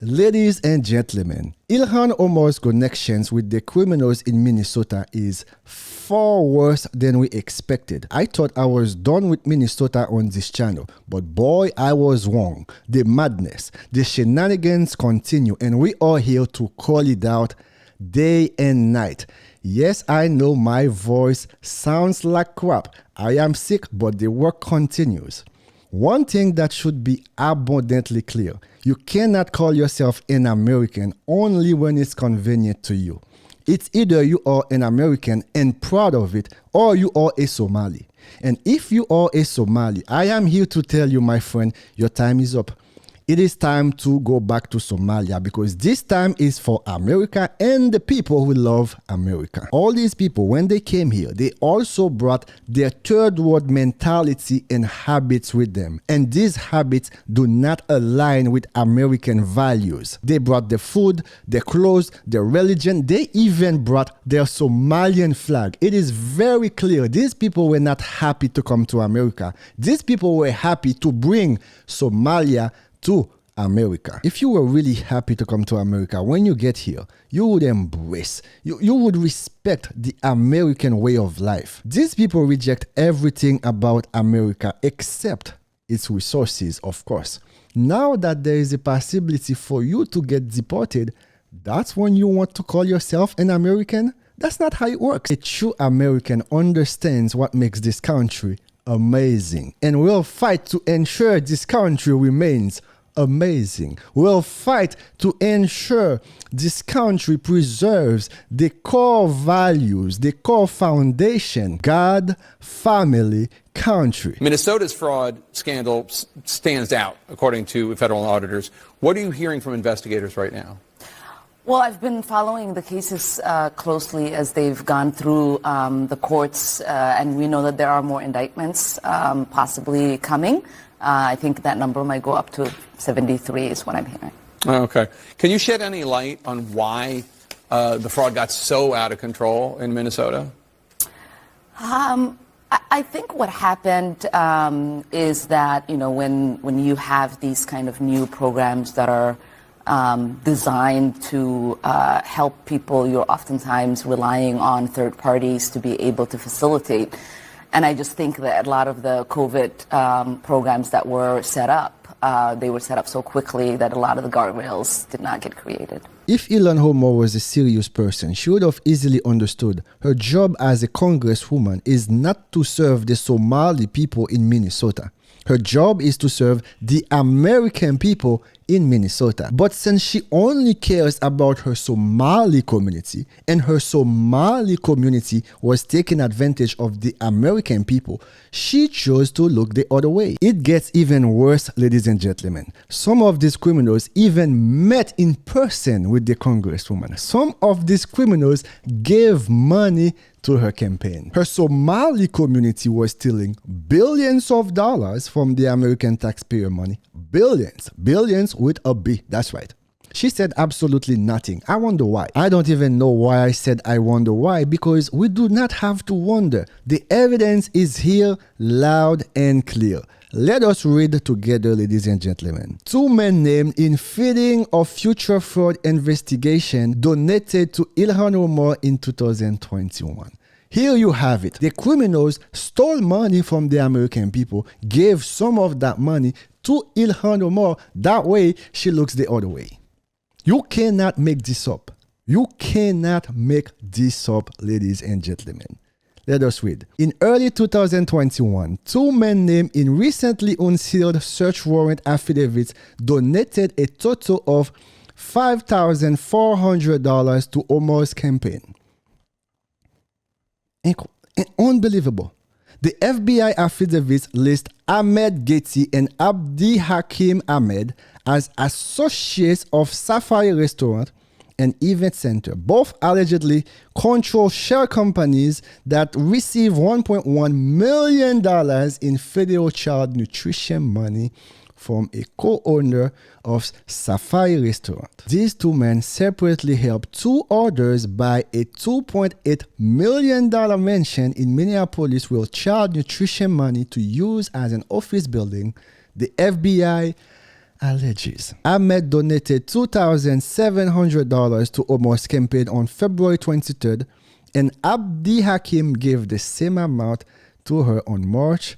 Ladies and gentlemen, Ilhan Omar's connections with the criminals in Minnesota is far worse than we expected. I thought I was done with Minnesota on this channel, but boy, I was wrong. The madness, the shenanigans continue, and we are here to call it out day and night. Yes, I know my voice sounds like crap. I am sick, but the work continues. One thing that should be abundantly clear: you cannot call yourself an American only when it's convenient to you. It's either you are an American and proud of it, or you are a Somali. And if you are a Somali, I am here to tell you, my friend, your time is up. It is time to go back to Somalia, because this time is for America and the people who love America. All these people, when they came here, they also brought their third world mentality and habits with them. And these habits do not align with American values. They brought the food, their clothes, their religion. They even brought their Somalian flag. It is very clear these people were not happy to come to America. These people were happy to bring Somalia to America. If you were really happy to come to America, when you get here, you would embrace, you would respect the American way of life. These people reject everything about America except its resources, of course. Now that there is a possibility for you to get deported, that's when you want to call yourself an American? That's not how it works. A true American understands what makes this country amazing, and will fight to ensure this country remains amazing. We'll fight to ensure this country preserves the core values, the core foundation: God, family, country. Minnesota's fraud scandal stands out, according to federal auditors. What are you hearing from investigators right now? Well, I've been following the cases closely as they've gone through the courts, and we know that there are more indictments possibly coming. I think that number might go up to 73 is what I'm hearing. Okay. Can you shed any light on why the fraud got so out of control in Minnesota? I think what happened is that, you know, when you have these kind of new programs that are designed to help people, you're oftentimes relying on third parties to be able to facilitate. And I just think that a lot of the COVID programs that were set up, they were set up so quickly that a lot of the guardrails did not get created. If Ilhan Omar was a serious person, she would have easily understood her job as a congresswoman is not to serve the Somali people in Minnesota. Her job is to serve the American people in Minnesota. But since she only cares about her Somali community, and her Somali community was taking advantage of the American people, she chose to look the other way. It gets even worse, ladies and gentlemen. Some of these criminals even met in person with the congresswoman. Some of these criminals gave money to her campaign. Her Somali community was stealing billions of dollars from the American taxpayer money. Billions. Billions with a B. That's right. She said absolutely nothing. I wonder why. I don't even know why I said I wonder why, because we do not have to wonder. The evidence is here, loud and clear. Let us read together, ladies and gentlemen. 2 men named in feeding of future fraud investigation donated to Ilhan Omar in 2021. Here you have it. The criminals stole money from the American people, gave some of that money to Ilhan Omar. That way, she looks the other way. You cannot make this up. You cannot make this up, ladies and gentlemen. Let us read. In early 2021, 2 men named in recently unsealed search warrant affidavits donated a total of $5,400 to Omar's campaign. Unbelievable. The FBI affidavits list Ahmed Getty and Abdi Hakim Ahmed as associates of Safari Restaurant and Event Center. Both allegedly control share companies that receive $1.1 million in federal child nutrition money from a co-owner of Safari Restaurant. These 2 men separately helped 2 others buy a $2.8 million mansion in Minneapolis with child nutrition money to use as an office building. The FBI alleges. Ahmed donated $2,700 to Omar's campaign on February 23rd, and Abdi Hakim gave the same amount to her on March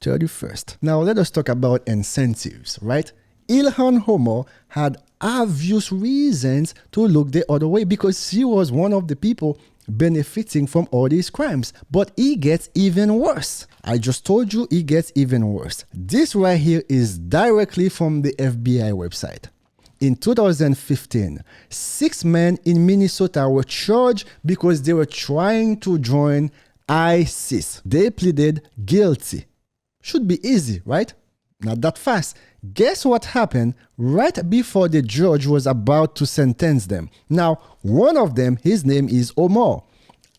31st. Now let us talk about incentives, right? Ilhan Omar had obvious reasons to look the other way because she was one of the people benefiting from all these crimes. But it gets even worse. I just told you it gets even worse. This right here is directly from the FBI website. In 2015, 6 men in Minnesota were charged because they were trying to join ISIS. They pleaded guilty. Should be easy, right? Not that fast. Guess what happened right before the judge was about to sentence them? Now, one of them, his name is Omar.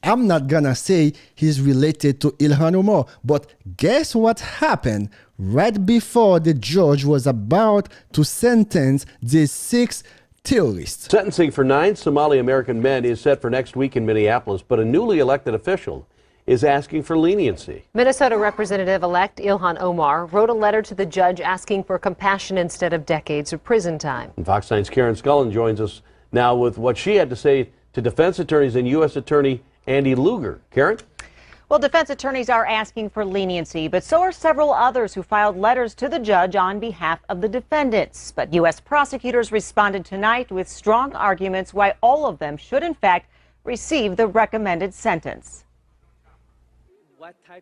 I'm not gonna say he's related to Ilhan Omar, but guess what happened right before the judge was about to sentence these 6 terrorists? Sentencing for 9 Somali American men is set for next week in Minneapolis, but a newly elected official is asking for leniency. Minnesota Representative-elect Ilhan Omar wrote a letter to the judge asking for compassion instead of decades of prison time. And Fox 9's Karen Scullin joins us now with what she had to say to defense attorneys and U.S. Attorney Andy Lugar. Karen? Well, defense attorneys are asking for leniency, but so are several others who filed letters to the judge on behalf of the defendants. But U.S. prosecutors responded tonight with strong arguments why all of them should, in fact, receive the recommended sentence.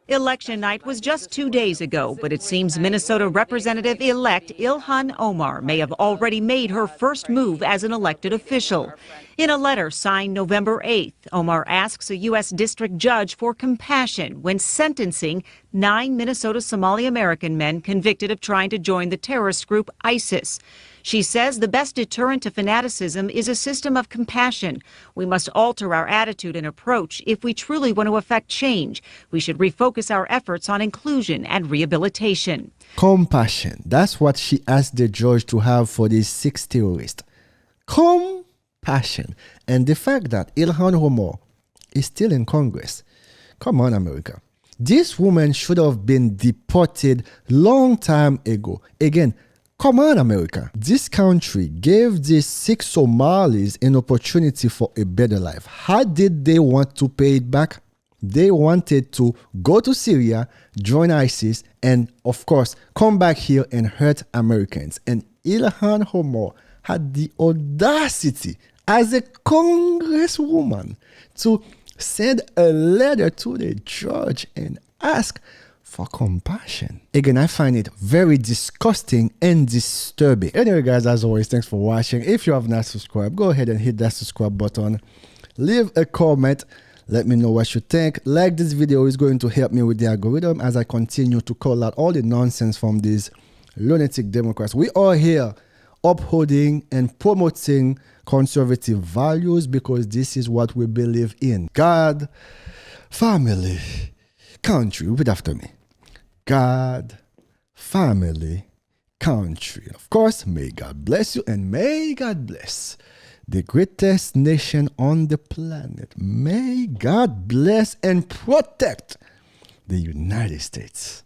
Election night was just 2 days ago, but it seems Minnesota Representative-elect Ilhan Omar may have already made her first move as an elected official. In a letter signed November 8th, Omar asks a U.S. district judge for compassion when sentencing 9 Minnesota Somali American men convicted of trying to join the terrorist group ISIS. She says the best deterrent to fanaticism is a system of compassion. We must alter our attitude and approach if we truly want to affect change. We should refocus our efforts on inclusion and rehabilitation. Compassion. That's what she asked the judge to have for these 6 terrorists. Compassion. And the fact that Ilhan Omar is still in Congress. Come on, America. This woman should have been deported long time ago. Again, come on, America. This country gave these 6 Somalis an opportunity for a better life. How did they want to pay it back? They wanted to go to Syria, join ISIS, and of course, come back here and hurt Americans. And Ilhan Omar had the audacity as a congresswoman to send a letter to the judge and ask for compassion. Again, I find it very disgusting and disturbing. Anyway, guys, as always, thanks for watching. If you have not subscribed, go ahead and hit that subscribe button. Leave a comment. Let me know what you think. Like this video is going to help me with the algorithm as I continue to call out all the nonsense from these lunatic Democrats. We are here upholding and promoting conservative values because this is what we believe in. God, family, country. Repeat after me. God, family, country. Of course, may God bless you and may God bless the greatest nation on the planet. May God bless and protect the United States